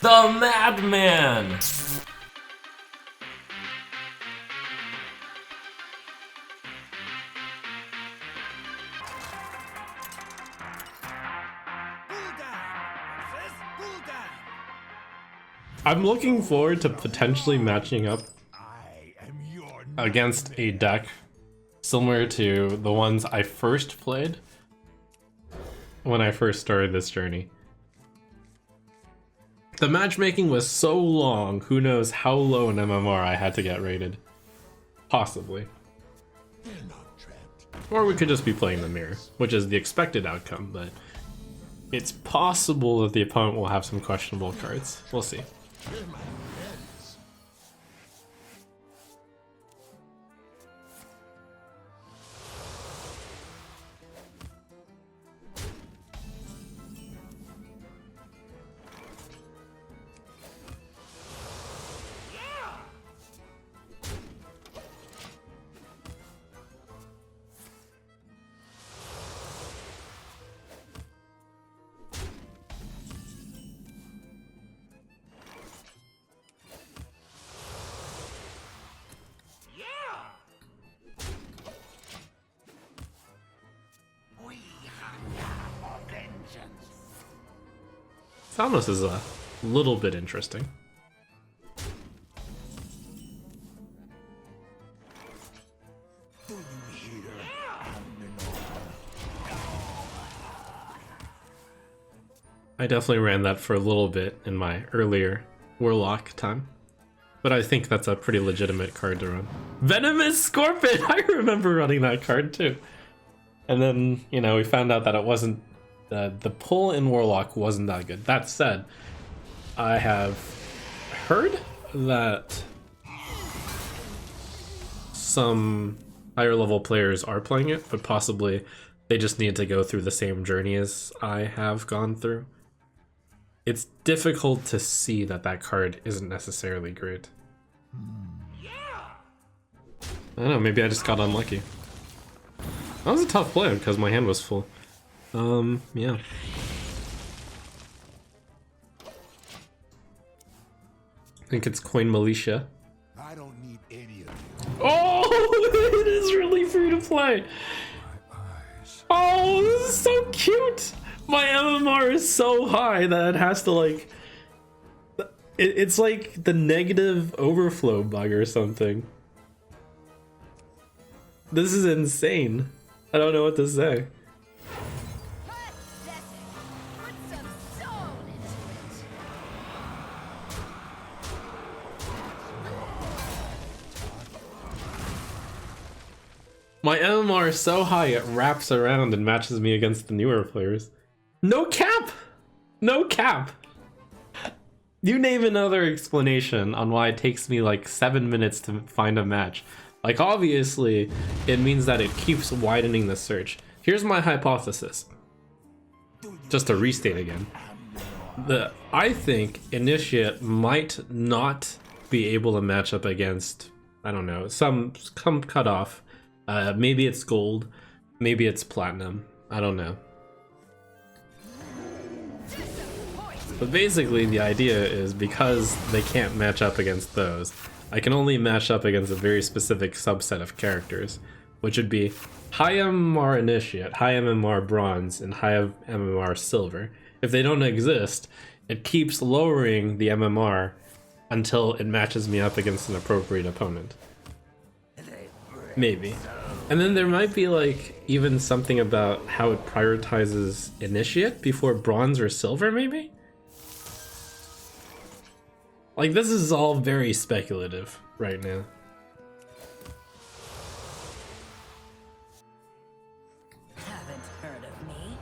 The Madman! I'm looking forward to potentially matching up against a deck similar to the ones I first played when I first started this journey. The matchmaking was so long, who knows how low an MMR I had to get rated. Possibly. Or we could just be playing the mirror, which is the expected outcome, but it's possible that the opponent will have some questionable cards. We'll see. Thanos is a little bit interesting. I definitely ran that for a little bit in my earlier Warlock time, but I think that's a pretty legitimate card to run. Venomous Scorpion! I remember running that card too. And then, you know, we found out that it wasn't the pull in Warlock wasn't that good. That said, I have heard that some higher level players are playing it, but possibly they just need to go through the same journey as I have gone through. It's difficult to see that that card isn't necessarily great. I don't know, maybe I just got unlucky. That was a tough play because my hand was full. Yeah. I think it's Coin Militia. I don't need any of you. Oh, it is really free to play. Oh, this is so cute. My MMR is so high that it has to like... It's like the negative overflow bug or something. This is insane. I don't know what to say. My MMR is so high it wraps around and matches me against the newer players. No cap! No cap! You name another explanation on why it takes me like 7 minutes to find a match. Like obviously, it means that it keeps widening the search. Here's my hypothesis. Just to restate again. I think Initiate might not be able to match up against, I don't know, some cutoff. Maybe it's gold, maybe it's platinum, I don't know. But basically the idea is because they can't match up against those, I can only match up against a very specific subset of characters, which would be high MMR Initiate, high MMR Bronze, and high MMR Silver. If they don't exist, it keeps lowering the MMR until it matches me up against an appropriate opponent. Maybe. And then there might be like even something about how it prioritizes Initiate before Bronze or Silver, maybe? Like this is all very speculative right now. Haven't heard of me.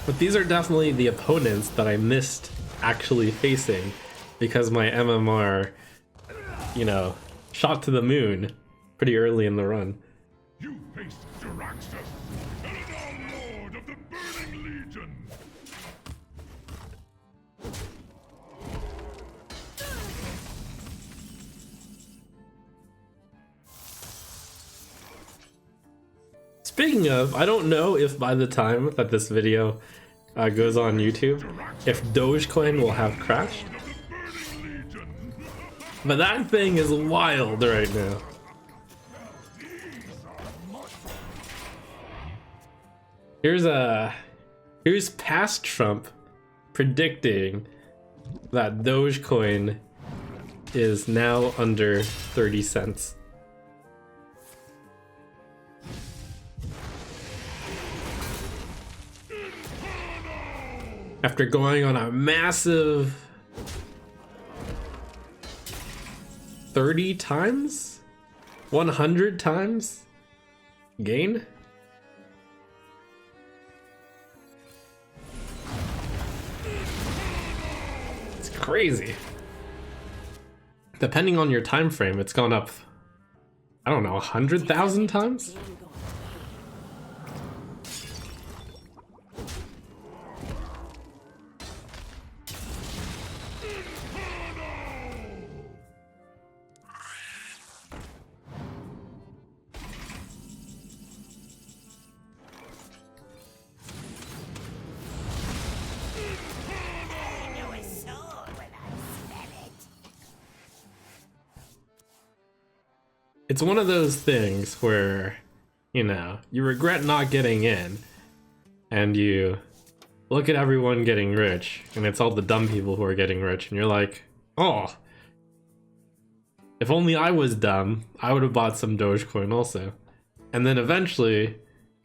But these are definitely the opponents that I missed actually facing because my MMR, you know, shot to the moon pretty early in the run. You faced Jaraxxus, Eladar Lord of the Burning Legion. Speaking of, I don't know if by the time that this video goes on YouTube, if Dogecoin will have crashed. But that thing is wild right now. Here's past Trump predicting that Dogecoin is now under 30 cents. After going on a massive 30 times? 100 times gain? It's crazy. Depending on your time frame, it's gone up, I don't know, 100,000 times? It's one of those things where, you know, you regret not getting in, and you look at everyone getting rich, and it's all the dumb people who are getting rich, and you're like, oh, if only I was dumb, I would have bought some Dogecoin also. And then eventually,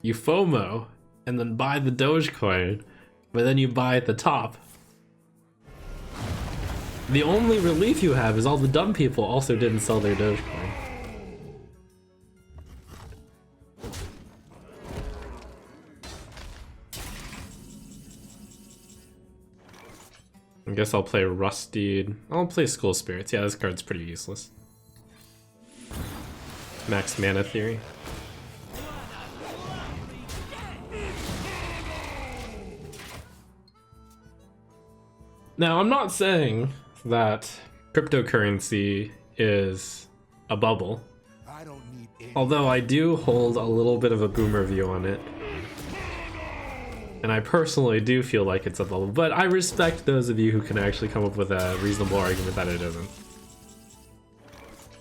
you FOMO, and then buy the Dogecoin, but then you buy at the top. The only relief you have is all the dumb people also didn't sell their Dogecoin. I guess I'll play Rusted. I'll play School Spirits. Yeah, this card's pretty useless. Max Mana Theory. Now, I'm not saying that cryptocurrency is a bubble, although I do hold a little bit of a boomer view on it. And I personally do feel like it's a bubble, but I respect those of you who can actually come up with a reasonable argument that it isn't.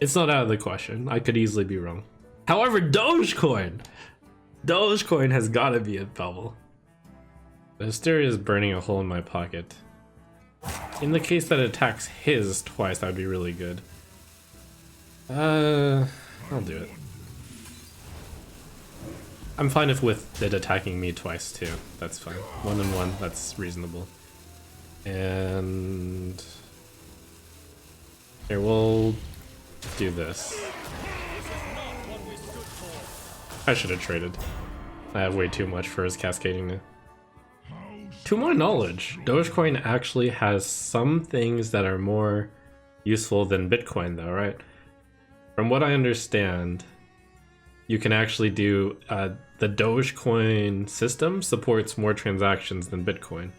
It's not out of the question. I could easily be wrong. However, Dogecoin has got to be a bubble. The Hysteria is burning a hole in my pocket. In the case that it attacks his twice, that would be really good. I'll do it. I'm fine with it attacking me twice too. That's fine. 1 and 1, that's reasonable. And here, we'll do this. I should have traded. I have way too much for his cascading now. To my knowledge, Dogecoin actually has some things that are more useful than Bitcoin though, right? From what I understand, you can actually do the Dogecoin system supports more transactions than Bitcoin.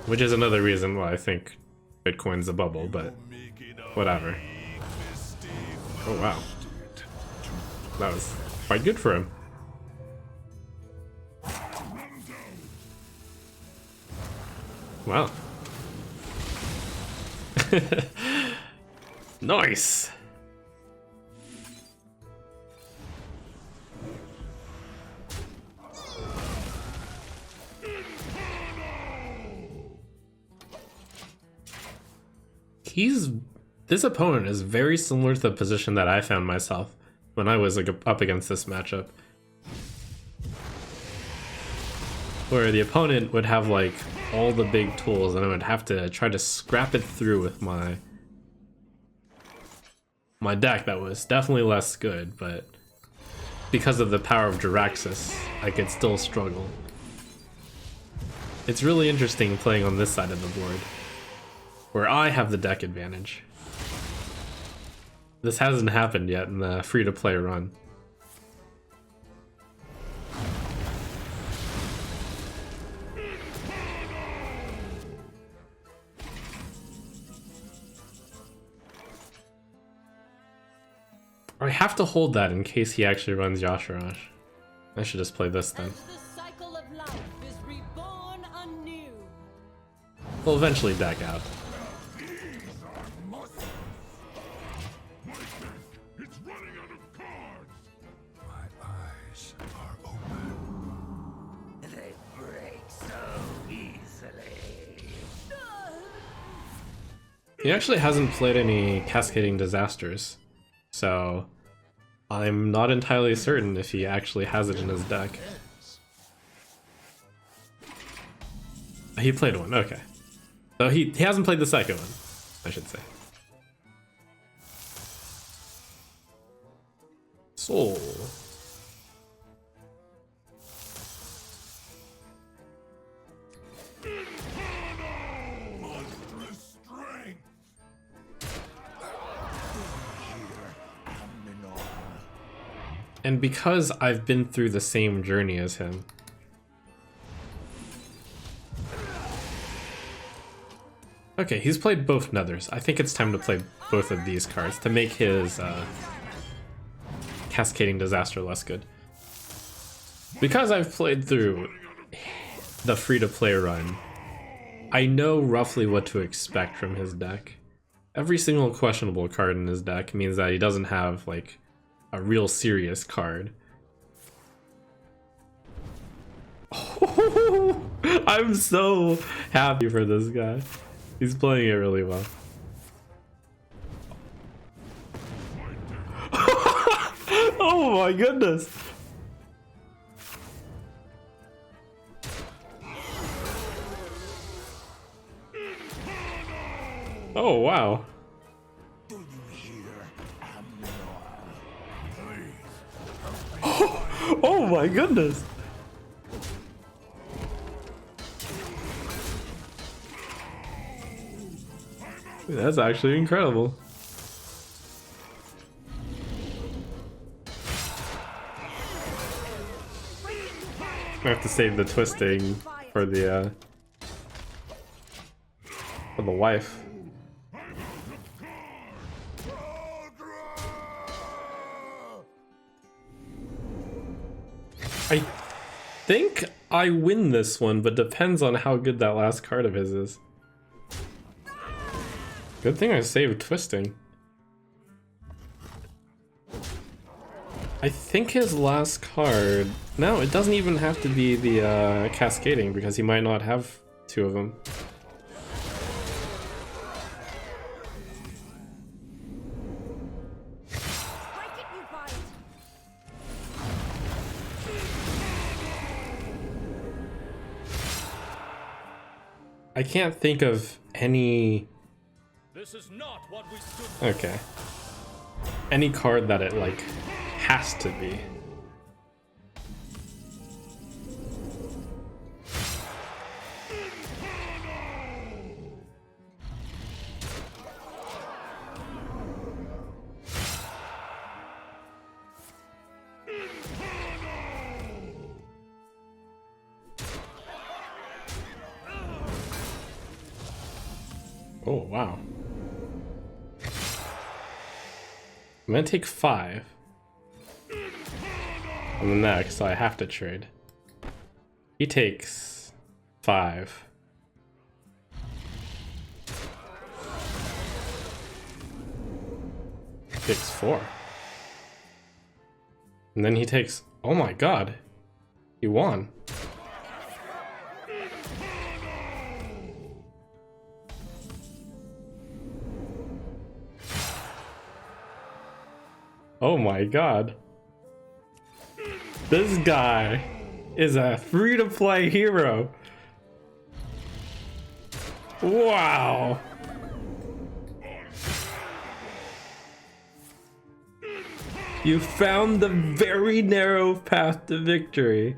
Which is another reason why I think Bitcoin's a bubble, but whatever. Oh wow. That was quite good for him. Wow. Nice. This opponent is very similar to the position that I found myself when I was up against this matchup, where the opponent would have like all the big tools and I would have to try to scrap it through with my deck that was definitely less good, but because of the power of Jiraxis, I could still struggle. It's really interesting playing on this side of the board, where I have the deck advantage. This hasn't happened yet in the free-to-play run. I have to hold that in case he actually runs Yasharash. I should just play this then. The cycle of life Life is reborn anew. We'll eventually back out. These are muscles. Like this, it's running out of cards. My eyes are open. They break so easily. He actually hasn't played any Cascading Disasters, so I'm not entirely certain if he actually has it in his deck. He played one, okay. So he hasn't played the second one, I should say. Soul. Monstrous strength. And because I've been through the same journey as him, okay, he's played both Nethers. I think it's time to play both of these cards to make his Cascading Disaster less good. Because I've played through the free-to-play run, I know roughly what to expect from his deck. Every single questionable card in his deck means that he doesn't have, like, a real serious card. I'm so happy for this guy. He's playing it really well. Oh my goodness! Oh wow. Do you hear? Oh my goodness! That's actually incredible. I have to save the twisting for the wife. I think I win this one, but depends on how good that last card of his is. Good thing I saved twisting. I think his last card... No, it doesn't even have to be the Cascading, because he might not have two of them. I can't think of any... This is not what we stood. Okay. Any card that it, like, has to be. Oh, wow. I'm gonna take 5 on the next, so I have to trade. He takes 5. Takes 4. And then he takes... Oh my god. He won. Oh my god. This guy is a free-to-play hero. Wow. You found the very narrow path to victory.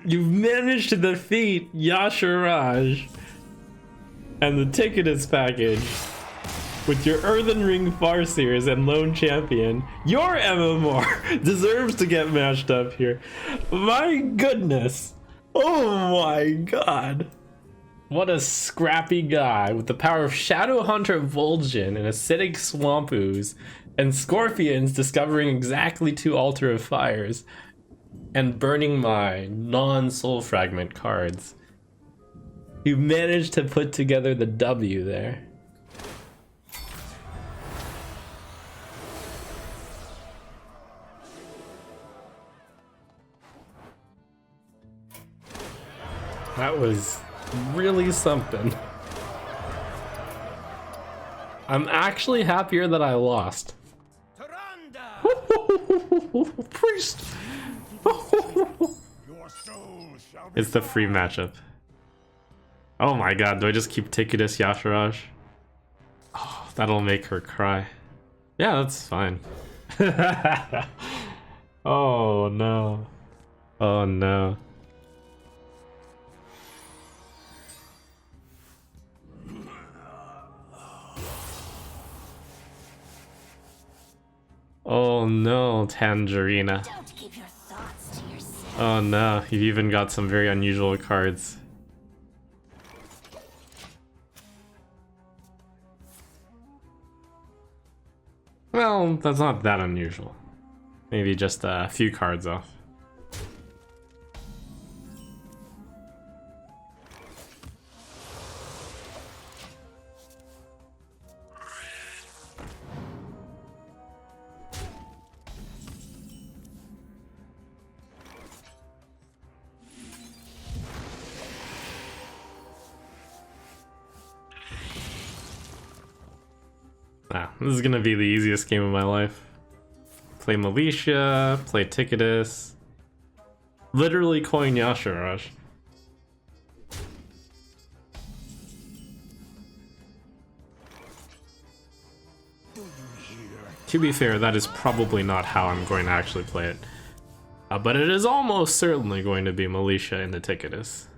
You've managed to defeat Yasharaj. And the ticket is packaged with your Earthen Ring Farseers and Lone Champion. Your MMR deserves to get matched up here. My goodness. Oh my god. What a scrappy guy with the power of Shadow Hunter Vol'jin and Acidic Swamp Ooze and Scorpions discovering exactly 2 Altar of Fires and burning my non-soul fragment cards. You managed to put together the W there. That was really something. I'm actually happier that I lost. Priest! It's the free matchup. Oh my god, do I just keep Ticketus Yasharaj? Oh, that'll make her cry. Yeah, that's fine. Oh no. Oh no. Oh no, Tangerina. Don't keep your thoughts to yourself. Oh no, you've even got some very unusual cards. Well, that's not that unusual. Maybe just a few cards off. This is gonna be the easiest game of my life. Play Militia, play Ticketus. Literally coin Yasharaj. To be fair, that is probably not how I'm going to actually play it. But it is almost certainly going to be Militia into Ticketus.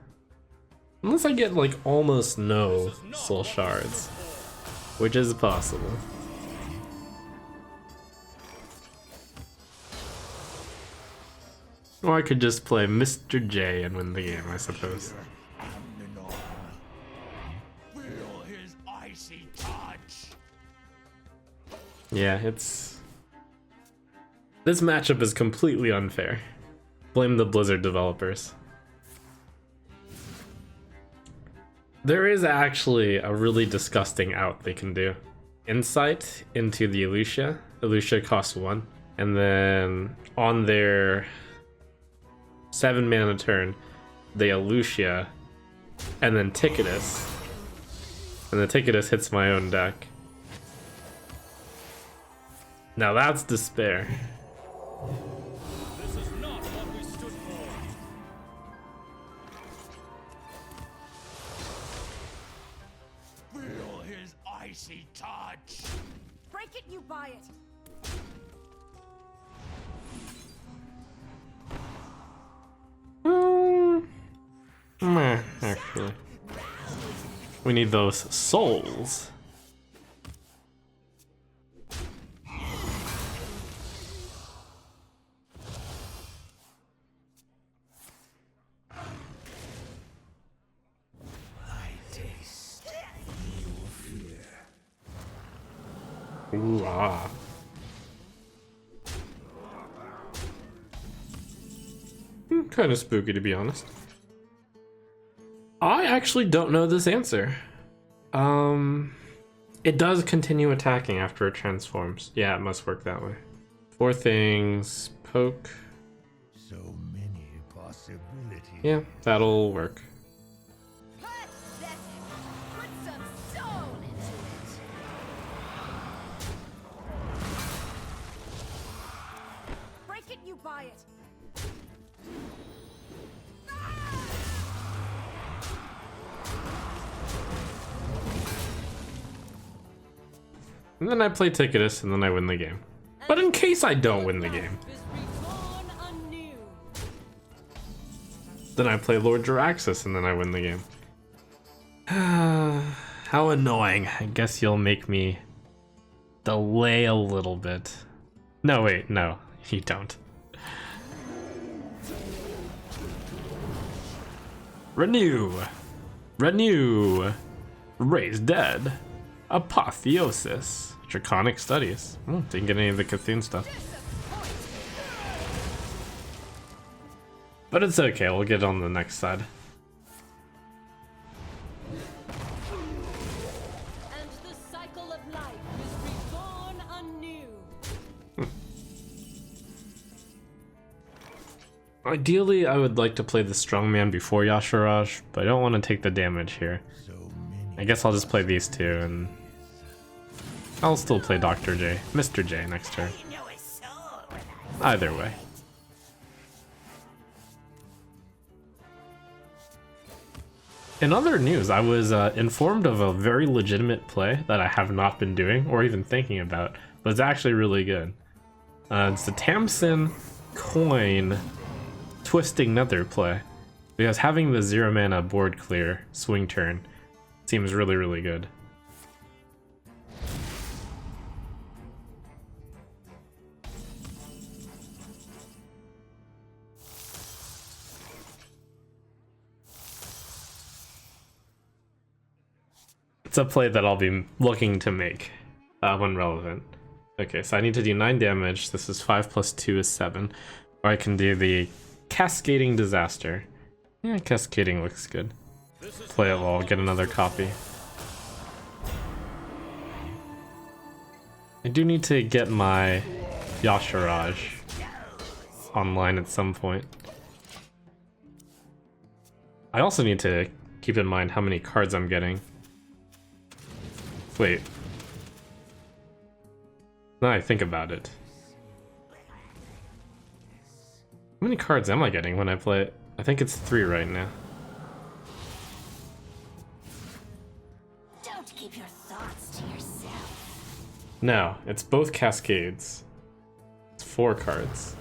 Unless I get like almost no soul shards, which is possible. Or I could just play Mr. J and win the game, I suppose. Feel his icy touch. Yeah, it's... This matchup is completely unfair. Blame the Blizzard developers. There is actually a really disgusting out they can do. Insight into the Elucia. Elucia costs 1. And then on their 7 mana turn, they Elucia, and then Ticketus. And the Ticketus hits my own deck. Now that's despair. This is not what we stood for. Feel his icy touch. Break it, you buy it. Meh, actually. We need those souls. Ooh, ah. Kind of spooky, to be honest. I actually don't know this answer. It does continue attacking after it transforms. Yeah, it must work that way. 4 things, poke. So many possibilities. Yeah, that'll work. Pathetic. Put some soul into it. Break it, you buy it. And then I play Ticketus, and then I win the game. But in case I don't win the game, Is reborn anew. then I play Lord Jaraxxus, and then I win the game. How annoying. I guess you'll make me delay a little bit. No, wait, no, you don't. Renew. Renew. Raise dead. Apotheosis. Draconic Studies. Didn't get any of the Cthulhu stuff. But it's okay, we'll get on the next side. And the cycle of life is reborn anew. Ideally, I would like to play the Strongman before Yasharaj, but I don't want to take the damage here. I guess I'll just play these two, and I'll still play Dr. J, Mr. J next turn. Either way. In other news, I was informed of a very legitimate play that I have not been doing or even thinking about, but it's actually really good. It's the Tamsin coin twisting nether play, because having the 0 mana board clear swing turn seems really, really good. It's a play that I'll be looking to make when relevant. Okay, so I need to do 9 damage. This is 5 plus 2 is 7. Or I can do the Cascading Disaster. Yeah, Cascading looks good. Play it while I'll get another copy. I do need to get my Yasharaj online at some point. I also need to keep in mind how many cards I'm getting. Wait. Now I think about it. How many cards am I getting when I play it? I think it's 3 right now. Don't keep your thoughts to yourself. No, it's both Cascades. It's 4 cards.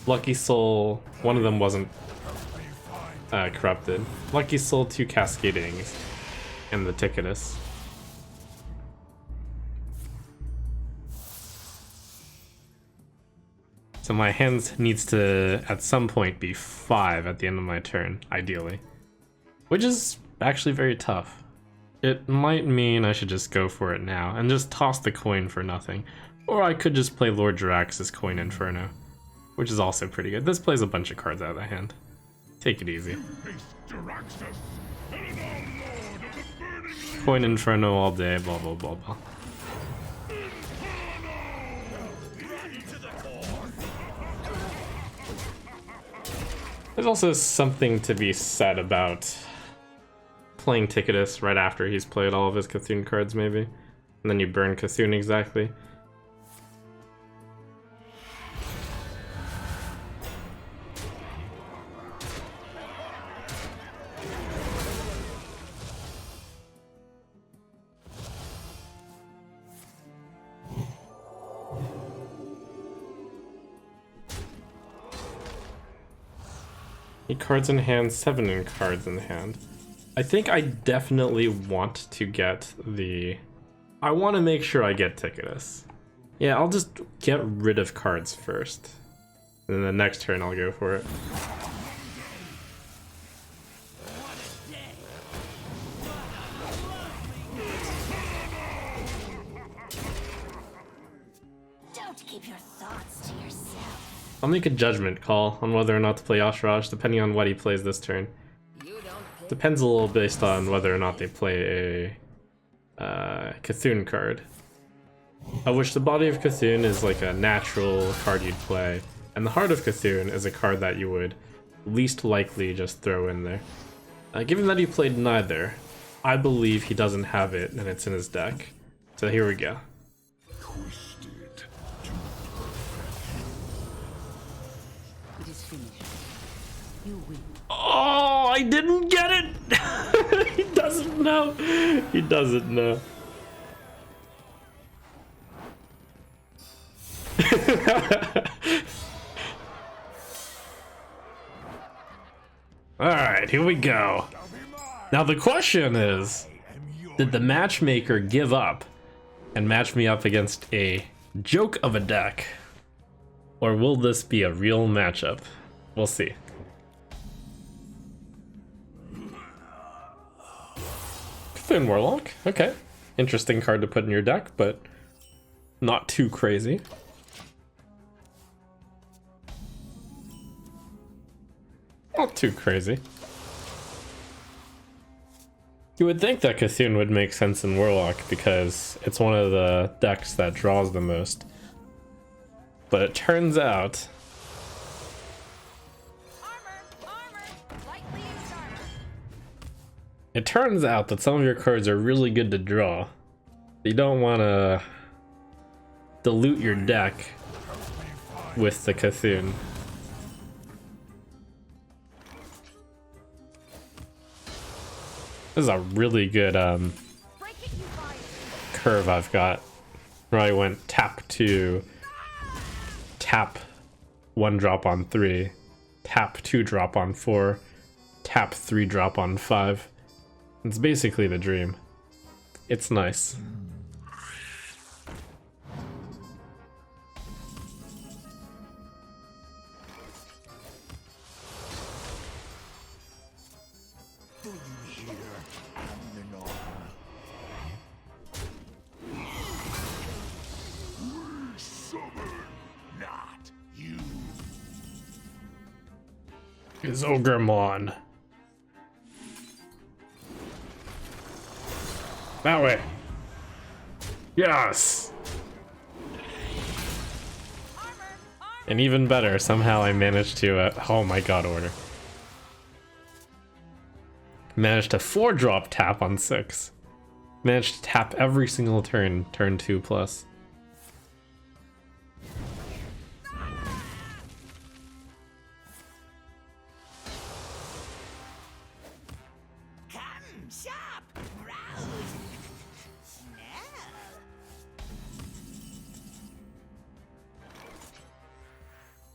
Lucky Soul, one of them wasn't corrupted. Lucky Soul, 2 Cascadings, and the Ticketus. So my hands needs to, at some point, be 5 at the end of my turn, ideally. Which is actually very tough. It might mean I should just go for it now, and just toss the coin for nothing. Or I could just play Lord Jarax's Coin Inferno, which is also pretty good. This plays a bunch of cards out of the hand. Take it easy. Coin Inferno all day, blah blah blah blah. There's also something to be said about playing Ticketus right after he's played all of his Cthulhu cards, maybe. And then you burn Cthulhu exactly. Cards in hand, 7 in cards in hand. I think I definitely want to get the... I want to make sure I get Ticketus. Yeah, I'll just get rid of cards first. And then the next turn I'll go for it. Don't keep your thoughts to yourself. I'll make a judgment call on whether or not to play Yasharaj, depending on what he plays this turn. Depends a little based on whether or not they play a Cthulhu card. Of which the Body of Cthulhu is like a natural card you'd play, and the Heart of Cthulhu is a card that you would least likely just throw in there. Given that he played neither, I believe he doesn't have it and it's in his deck. So here we go. Oh, I didn't get it! He doesn't know. He doesn't know. Alright, here we go. Now the question is, did the matchmaker give up and match me up against a joke of a deck? Or will this be a real matchup? We'll see. Cthulhu Warlock. Okay. Interesting card to put in your deck, but not too crazy. Not too crazy. You would think that Cthulhu would make sense in Warlock because it's one of the decks that draws the most. But it turns out... It turns out that some of your cards are really good to draw. You don't want to dilute your deck with the Cthulhu. This is a really good curve I've got. Where I went tap 2, tap 1 drop on 3, tap 2 drop on 4, tap 3 drop on 5. It's basically the dream. It's nice. Is Ogremon. That way. Yes! And even better, somehow I managed to, oh my god, order. Managed to 4-drop tap on 6. Managed to tap every single turn, turn 2 plus.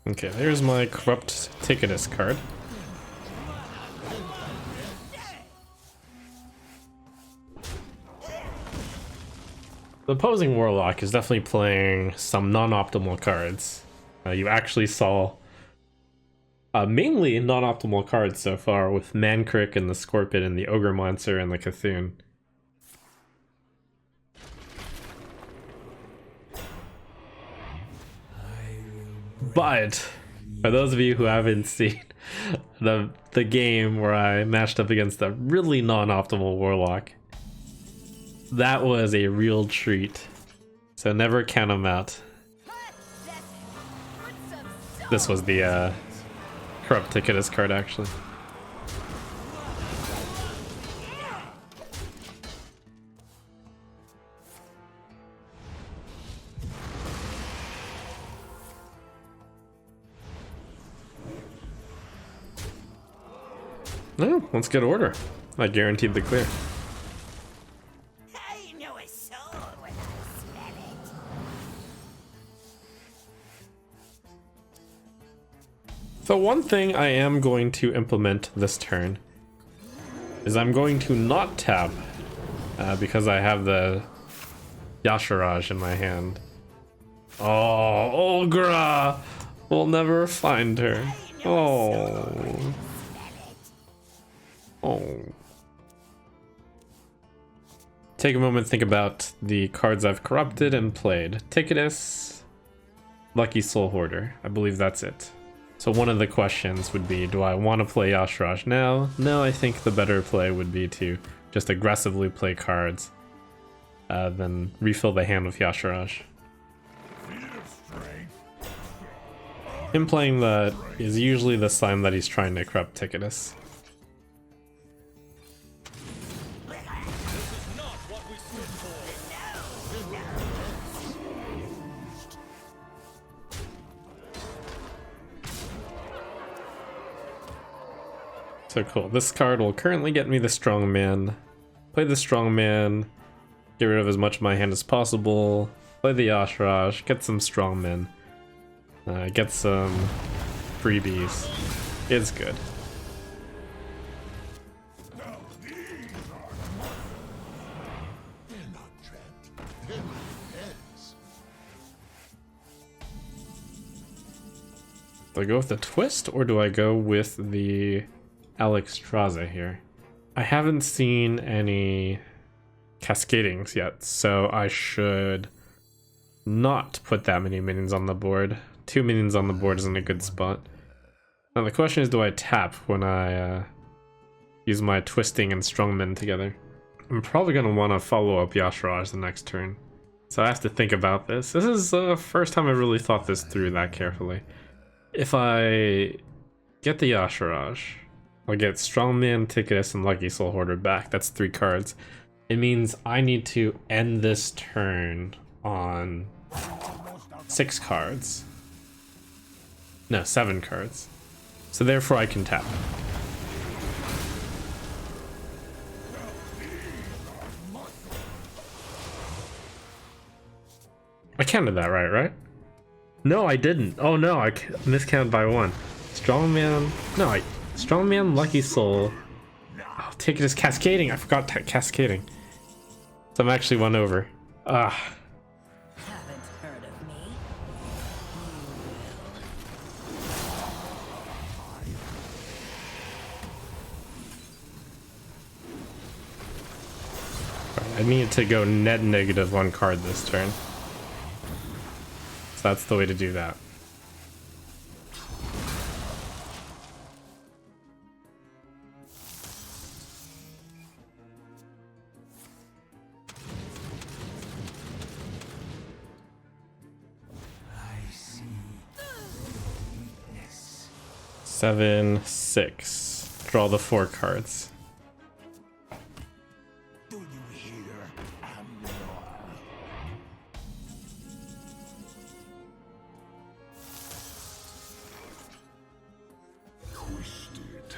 Okay, there's my Corrupt Ticketus card. The opposing Warlock is definitely playing some non-optimal cards. You actually saw mainly non-optimal cards so far with Mancrick and the Scorpion and the Ogre Monster and the Cthulhu. But for those of you who haven't seen the game where I matched up against a really non-optimal Warlock, that was a real treat. So never count them out. This was the Corrupt Ticketus card actually. No, let's get order. I guaranteed the clear. I know a soul when I smell it. So one thing I am going to implement this turn is I'm going to not tap because I have the Yasharaj in my hand. Oh, Olgra! We'll never find her. Oh. Oh. Take a moment to think about the cards I've corrupted and played. Ticketus, Lucky Soul Hoarder. I believe that's it. So one of the questions would be, do I want to play Yasharaj now? No, I think the better play would be to just aggressively play cards, then refill the hand with Yasharaj. Him playing that is usually the sign that he's trying to corrupt Ticketus. So cool. This card will currently get me the Strongman. Play the Strongman, get rid of as much of my hand as possible. Play the Yasharaj, get some Strongmen, get some freebies. It's good. Do I go with the twist or do I go with the Alexstrasza here? I haven't seen any cascadings yet, so I should not put that many minions on the board. 2 minions on the board isn't a good spot. Now the question is, do I tap when I use my twisting and strongmen together? I'm probably going to want to follow up Yasharaj the next turn. So I have to think about this. This is the first time I really thought this through that carefully. If I get the Yasharaj, I'll get Strongman, Ticketus, and Lucky Soul Hoarder back. That's 3 cards. It means I need to end this turn on 6 cards. No, 7 cards. So therefore I can tap. I counted that right? No, I didn't. Oh no, I miscounted by 1. Strongman. No, Strongman, Lucky Soul. Oh, Ticketus cascading. I forgot cascading. So I'm actually 1 over. Haven't heard of me. I need to go net negative 1 card this turn. So that's the way to do that. I see weakness. 7, 6. Draw the 4 cards. Do you hear, Amnor? Twisted to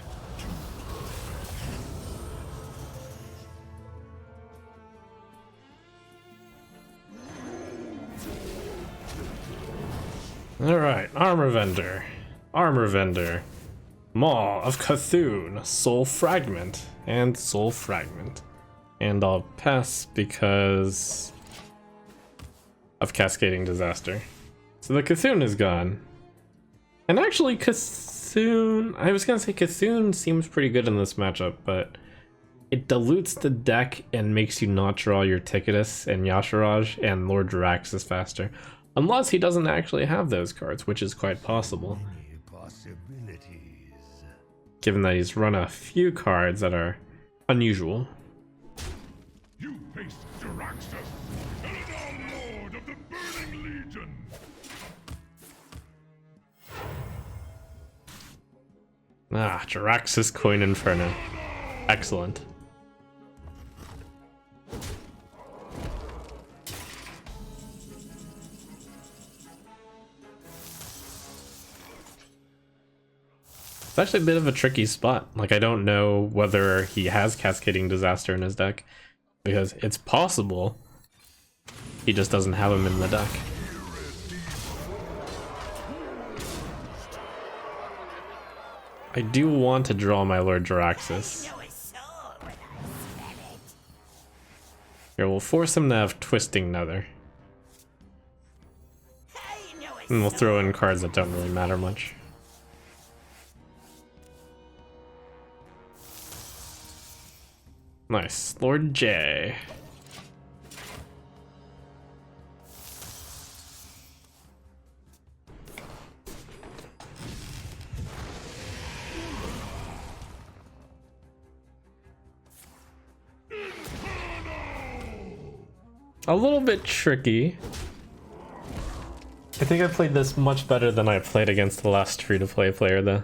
Alright, Armor Vendor. Armor Vendor. Maw of Cthulhu, Soul Fragment, and Soul Fragment. And I'll pass because of Cascading Disaster. So the Cthulhu is gone. And actually Cthulhu, I was gonna say Cthulhu seems pretty good in this matchup, but it dilutes the deck and makes you not draw your Ticketus and Yasharaj and Lord Jaraxxus faster. Unless he doesn't actually have those cards, which is quite possible. many possibilities. Given that he's run a few cards that are unusual. You face Jaraxxus, Eladar Lord of the Burning Legion. Ah, Jaraxxus Coin Inferno. Excellent. It's actually a bit of a tricky spot. Like, I don't know whether he has Cascading Disaster in his deck, because it's possible he just doesn't have him in the deck. I do want to draw my Lord Jaraxxus. Know a soul when I smell it. Here, we'll force him to have Twisting Nether. I know a And we'll soul. throw in cards that don't really matter much. Nice. Lord J. A little bit tricky. I think I played this much better than I played against the last free-to-play player, though.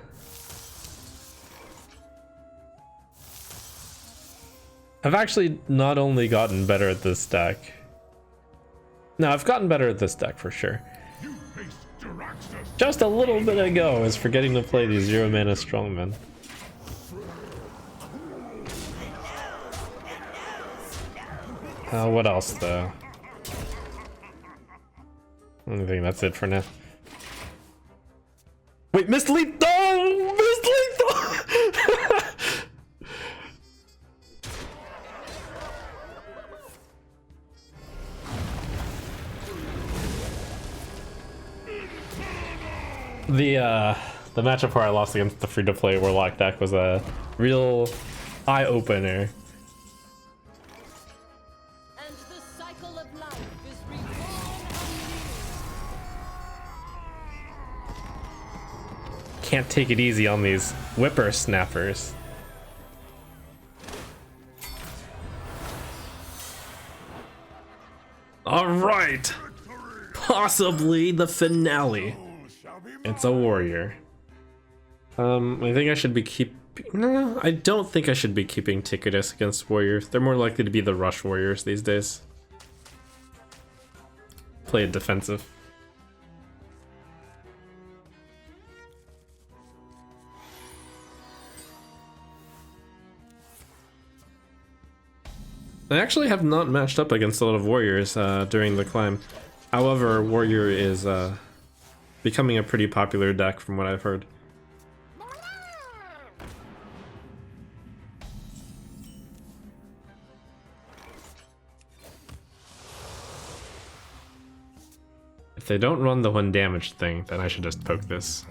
I've actually not only gotten better at this deck. No, I've gotten better at this deck for sure. You face Jaraxxus. Just a little bit ago, I was forgetting to play these 0-mana strongmen. What else, though? I think that's it for now. Wait, Mist Lethal! Oh, Mist Lethal! The matchup where I lost against the free-to-play Warlock deck was a real eye-opener. can't take it easy on these whippersnappers. Alright! Possibly the finale. It's a warrior. I think I should be no, I don't think I should be keeping Ticketus against warriors. They're more likely to be the rush warriors these days. Play it defensive. I actually have not matched up against a lot of warriors during the climb. However, warrior is becoming a pretty popular deck from what I've heard. If they don't run the 1 damage thing, then I should just poke this.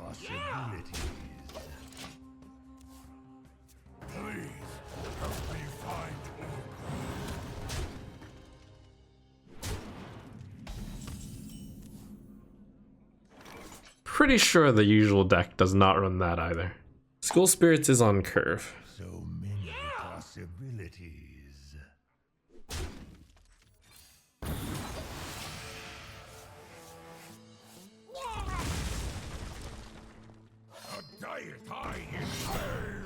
Pretty sure the usual deck does not run that either. School Spirits is on curve. So many possibilities. A diet high in iron.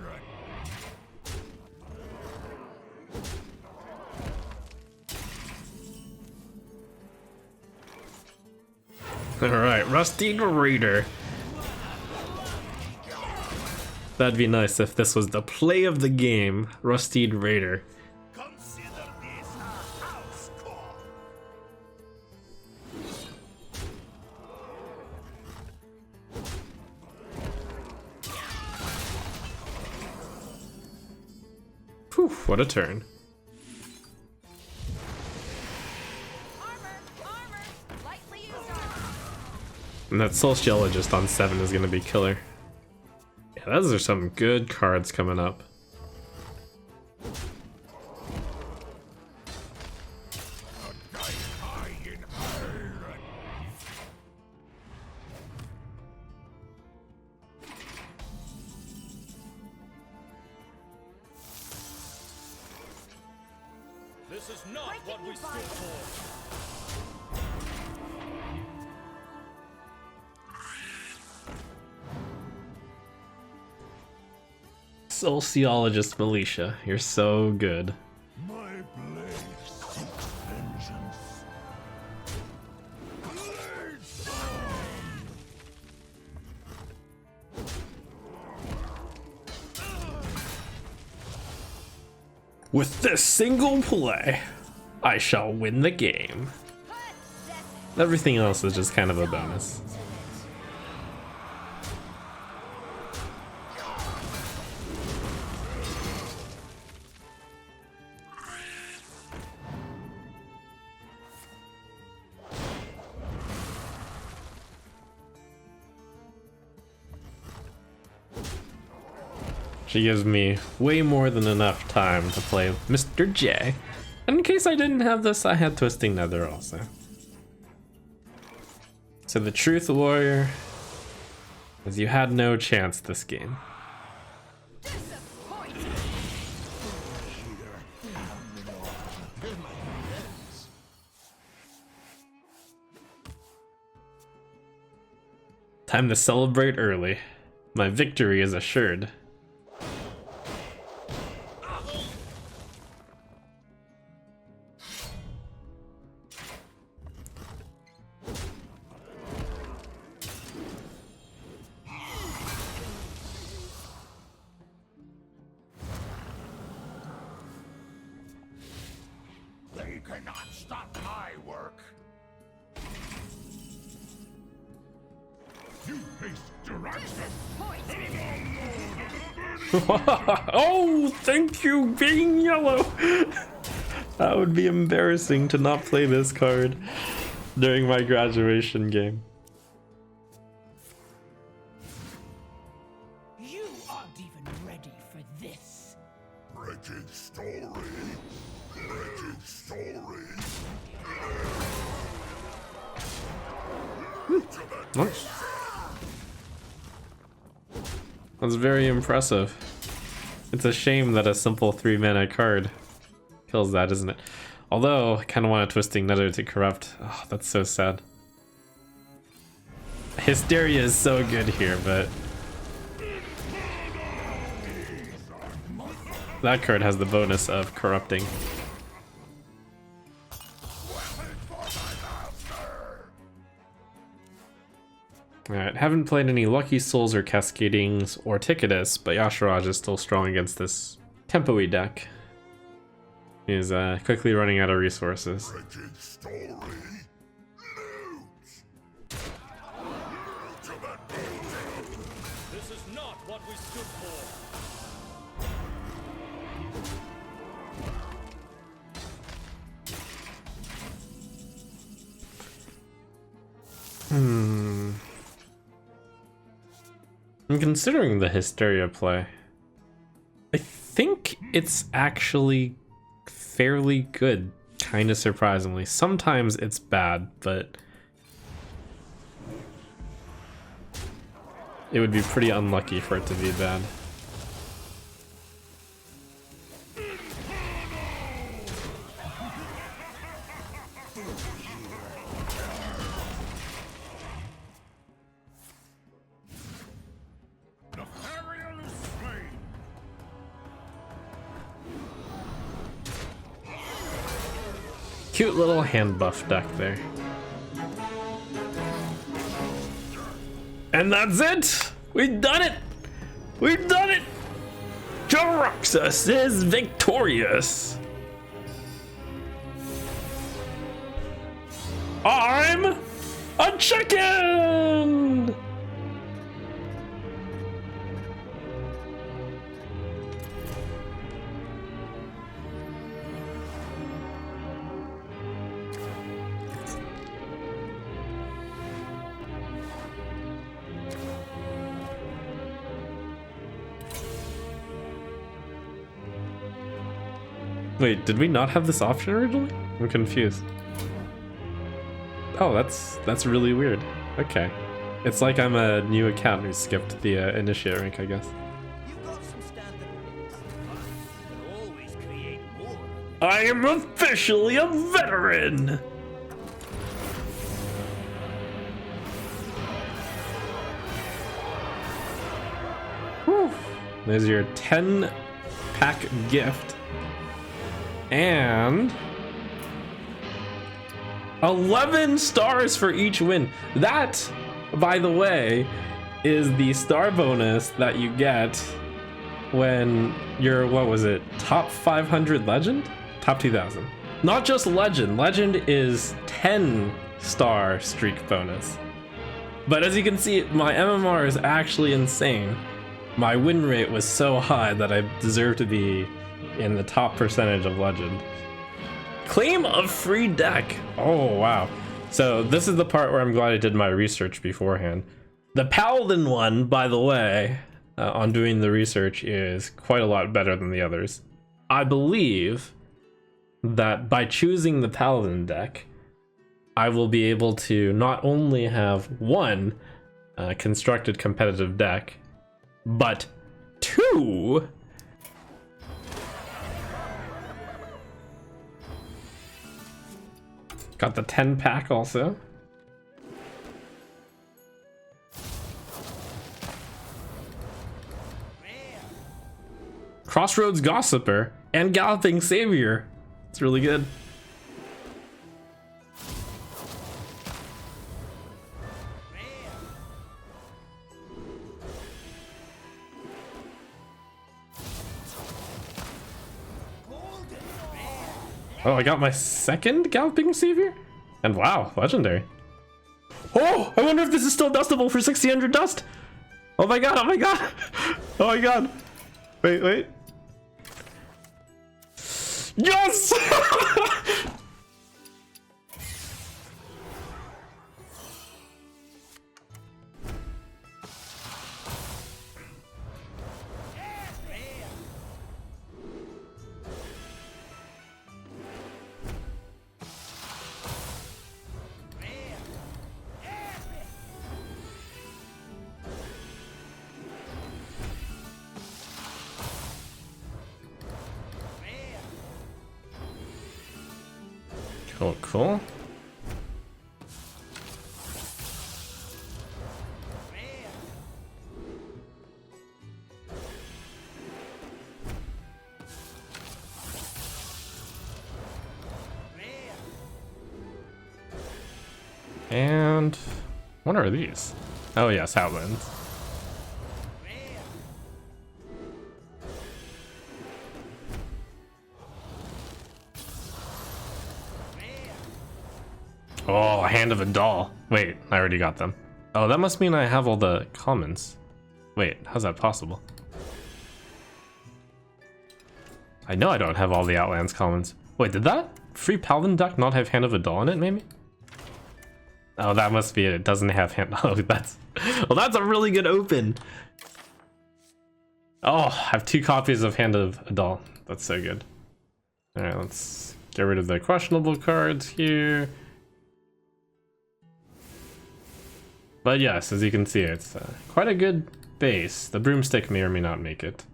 Alright, Rusty Raider. That'd be nice if this was the play of the game, Rusty Raider. Consider this a house call. Whew, what a turn. Lightly used armor. And that Sociologist on 7 is going to be killer. Yeah, those are some good cards coming up. This is not what we stood for. Sociologist Felicia, you're so good. My blade seeks vengeance. Blade storm! With this single play, I shall win the game. Everything else is just kind of a bonus. She gives me way more than enough time to play Mr. J. And in case I didn't have this, I had Twisting Nether also. So the truth, warrior, is you had no chance this game. Time to celebrate early. My victory is assured. They cannot stop my work. You face Jaraxxus. Oh, thank you, being yellow. That would be embarrassing to not play this card during my graduation game. You aren't even ready for this. Wretched story. Wretched story. What? That's very impressive. It's a shame that a simple 3-mana card kills that, isn't it? Although, I kind of want a Twisting Nether to corrupt. Oh, that's so sad. Hysteria is so good here, but that card has the bonus of corrupting. Alright, haven't played any Lucky Souls or Cascadings or Ticketus, but Yasharaj is still strong against this tempo-y deck. He's quickly running out of resources. This is not what we stood for. I'm considering the Hysteria play. I think it's actually fairly good, kind of surprisingly. Sometimes it's bad, but it would be pretty unlucky for it to be bad. Cute little hand buff deck there. And that's it! We've done it! We've done it! Jaraxxus is victorious! I'm a chicken! Wait, did we not have this option originally? I'm confused. Oh, that's really weird. Okay. It's like I'm a new account who skipped the initiate rank, I guess. You've got some standard picks, but you can always create more. I am officially a veteran! Whew. There's your 10-pack gift. And 11 stars for each win. That, by the way, is the star bonus that you get when you're, what was it, top 500 legend? Top 2000. Not just legend. Legend is 10 star streak bonus. But as you can see, my MMR is actually insane. My win rate was so high that I deserve to be in the top percentage of legend. Claim a free deck. Oh wow. So this is the part where I'm glad I did my research beforehand. The Paladin one, by the way, on doing the research, is quite a lot better than the others. I believe that by choosing the Paladin deck, I will be able to not only have one constructed competitive deck, but two got the 10-pack also. Crossroads Gossiper and Galloping Savior. It's really good. Oh, I got my second Galloping Savior? And wow, legendary. Oh, I wonder if this is still dustable for 1600 dust. Oh my god, oh my god. Oh my god. Wait. Yes! Cool, cool. And what are these? Oh yes, Outlands. Oh, Hand of a Doll. Wait, I already got them. Oh, that must mean I have all the commons. Wait, how's that possible? I know I don't have all the Outlands commons. Wait, did that free Paladin deck not have Hand of a Doll in it, maybe? Oh, that must be it. It doesn't have hand. Oh, that's. Well, that's a really good open. Oh, I have 2 copies of Hand of a Doll. That's so good. All right, let's get rid of the questionable cards here. But yes, as you can see, it's quite a good base. The broomstick may or may not make it.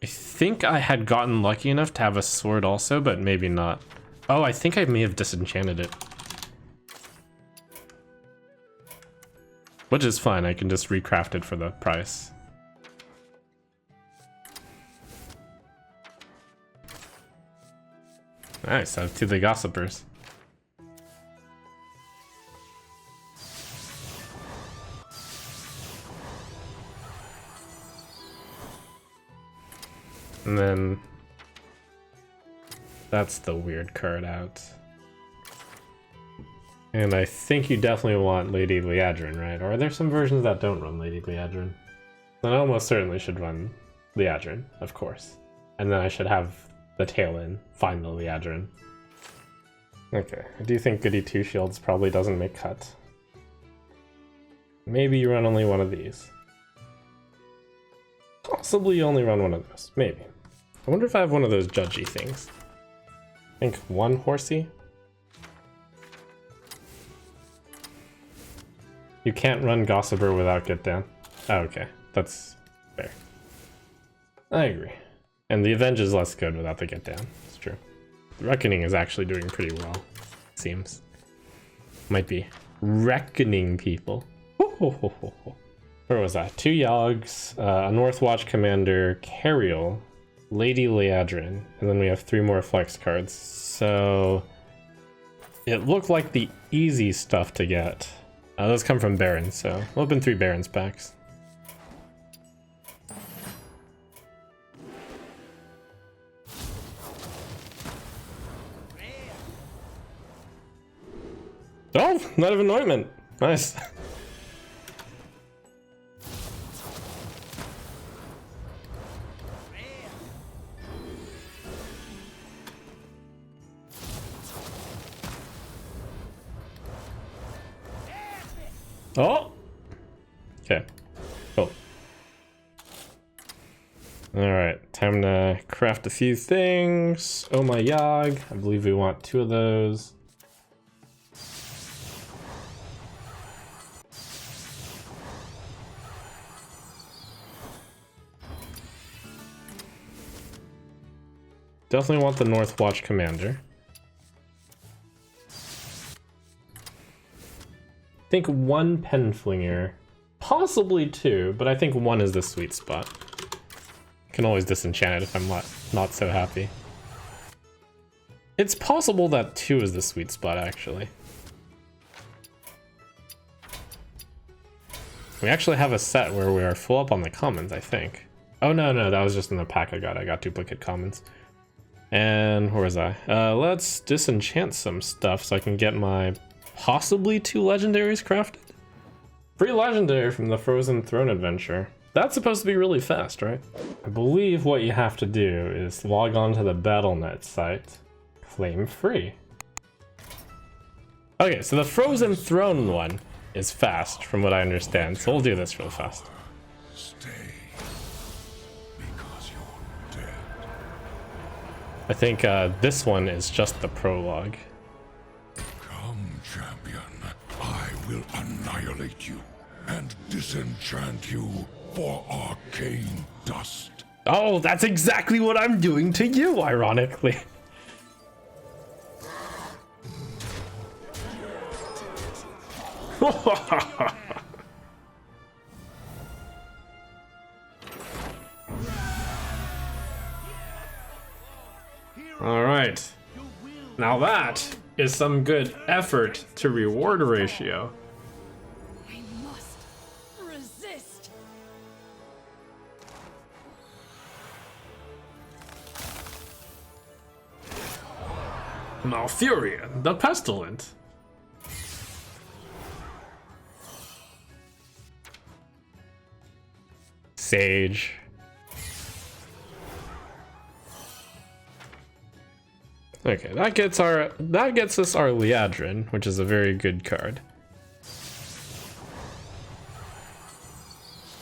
I think I had gotten lucky enough to have a sword also, but maybe not. Oh, I think I may have disenchanted it. Which is fine, I can just recraft it for the price. Nice, I have 2 of the Gossipers. And then that's the weird card out. And I think you definitely want Lady Liadrin, right? Or are there some versions that don't run Lady Liadrin? Then I almost certainly should run Liadrin, of course. And then I should have the tail in, find the Liadrin. Okay, I do think Goody 2 Shields probably doesn't make cut. Maybe you run only one of these. Possibly you only run one of those, maybe. I wonder if I have one of those judgy things. I think 1 horsey. You can't run Gossiper without Get Down. Oh, okay, that's fair. I agree. And the Avenge is less good without the Get Down. It's true. The Reckoning is actually doing pretty well, it seems. Might be reckoning people. Where was that? 2 Yogs, a Northwatch Commander, Cariel, Lady Liadrin, and then we have 3 more flex cards. So it looked like the easy stuff to get. Those come from Barrens, so we'll open 3 Barrens packs. Oh, Knight of Anointment. Nice. Oh! Okay. Cool. Alright, time to craft a few things. Oh my Yogg. I believe we want 2 of those. Definitely want the Northwatch Commander. I think 1 Penflinger, possibly 2, but I think 1 is the sweet spot. I can always disenchant it if I'm not so happy. It's possible that 2 is the sweet spot, actually. We actually have a set where we are full up on the commons, I think. Oh no, that was just in the pack I got duplicate commons. And where was I? Let's disenchant some stuff so I can get my possibly 2 legendaries crafted. Free legendary from the Frozen Throne adventure. That's supposed to be really fast, right? I believe what you have to do is log on to the Battle.net site, claim free. Okay, so the Frozen Throne one is fast from what I understand, so we'll do this real fast. Stay. Because you're dead. I think this one is just the prologue. Come, champion. I will annihilate you. and disenchant you for arcane dust. Oh, that's exactly what I'm doing to you, ironically. All right. Now that is some good effort to reward ratio. I must resist. Malfurion, the Pestilent. Sage. Okay, that gets us our Liadrin, which is a very good card.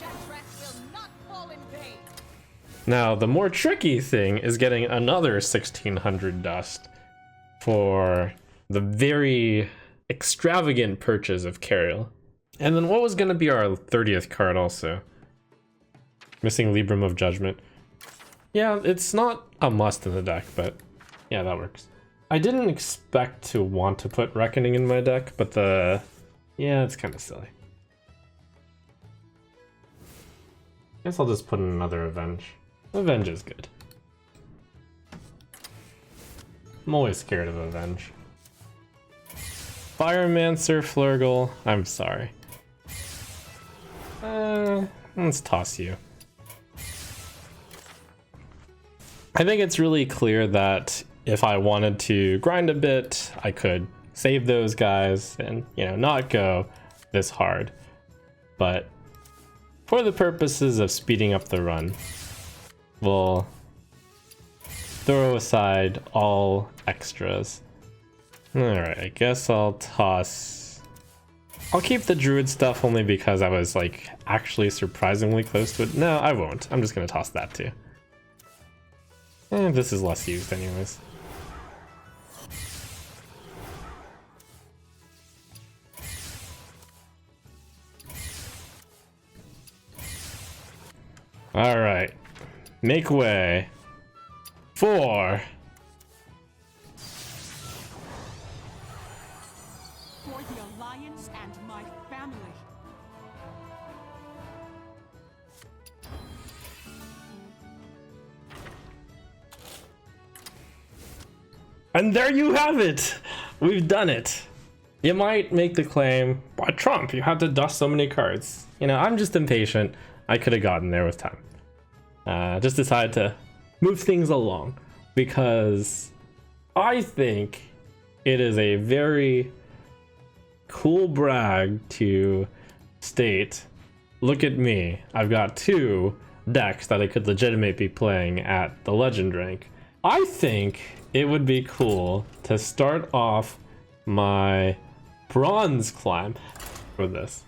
Shadrach will not fall in vain. Now, the more tricky thing is getting another 1600 dust for the very extravagant purchase of Cariel. And then what was going to be our 30th card also? Missing Libram of Judgment. Yeah, it's not a must in the deck, but yeah, that works. I didn't expect to want to put Reckoning in my deck, but yeah, it's kind of silly. Guess I'll just put in another Avenge. Avenge is good. I'm always scared of Avenge. Firemancer, Flurgle, I'm sorry. Let's toss you. I think it's really clear that if I wanted to grind a bit, I could save those guys and, you know, not go this hard. But for the purposes of speeding up the run, we'll throw aside all extras. Alright, I guess I'll keep the druid stuff only because I was like actually surprisingly close to it. No, I won't. I'm just gonna toss that too. This is less used anyways. Alright. Make way for The Alliance and my family. And there you have it! We've done it! You might make the claim, why Trump, you had to dust so many cards. You know, I'm just impatient. I could have gotten there with time. Just decided to move things along because I think it is a very cool brag to state, look at me, I've got 2 decks that I could legitimately be playing at the legend rank. I think it would be cool to start off my bronze climb for this.